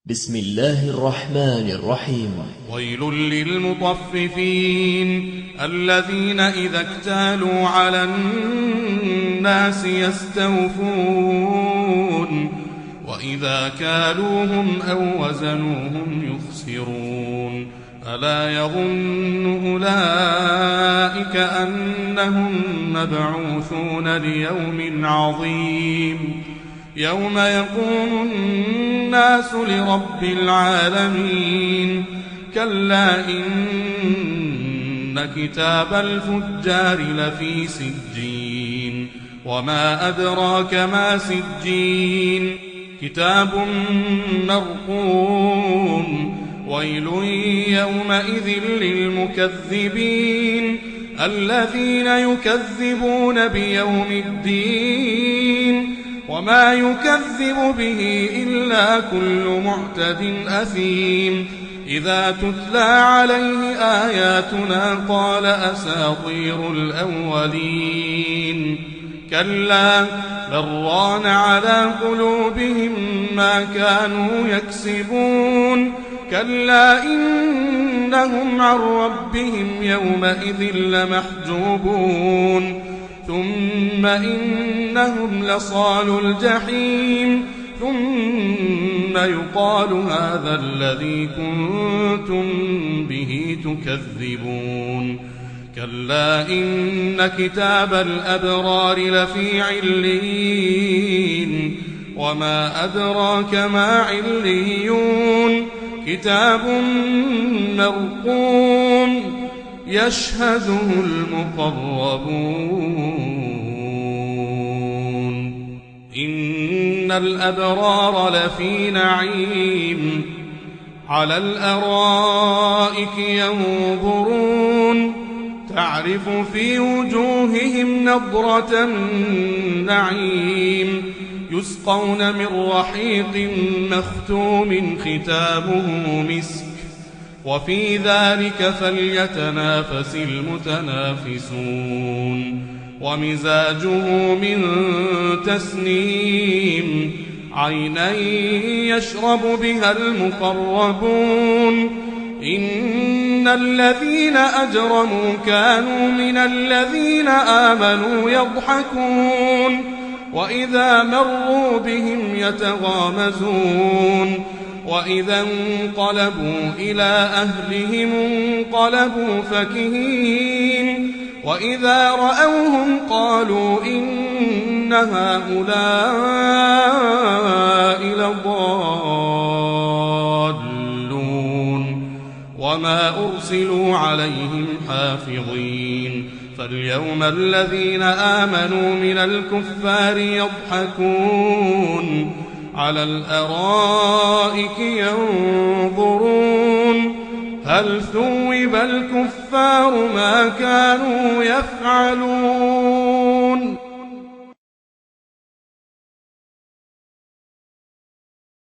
بسم الله الرحمن الرحيم. ويل للمطففين الذين إذا اكتالوا على الناس يستوفون وإذا كالوهم أو وزنوهم يخسرون ألا يظن أولئك أنهم مبعوثون ليوم عظيم يوم يقوم الناس لرب العالمين كلا إن كتاب الفجار لفي سجين وما أدراك ما سجين كتاب مرقوم ويل يومئذ للمكذبين الذين يكذبون بيوم الدين وما يكذب به إلا كل معتد أثيم إذا تتلى عليه آياتنا قال أساطير الأولين كلا بل ران على قلوبهم ما كانوا يكسبون كلا إنهم عن ربهم يومئذ لمحجوبون ثم إنهم لصالوا الجحيم ثم يقال هذا الذي كنتم به تكذبون كلا إن كتاب الأبرار لفي عليين وما أدراك ما عليون كتاب مرقوم يشهده المقربون إن الأبرار لفي نعيم على الأرائك ينظرون تعرف في وجوههم نضرة النعيم يسقون من رحيق مختوم ختامه مسك وفي ذلك فليتنافس المتنافسون ومزاجه من تسنيم عينا يشرب بها المقربون إن الذين أجرموا كانوا من الذين آمنوا يضحكون وإذا مروا بهم يتغامزون وإذا انقلبوا إلى أهلهم انقلبوا فكهين وإذا رأوهم قالوا إن هؤلاء لضالون وما أرسلوا عليهم حافظين فاليوم الذين آمنوا من الكفار يضحكون على الأرائك ينظرون هل ثوب الكفار ما كانوا يفعلون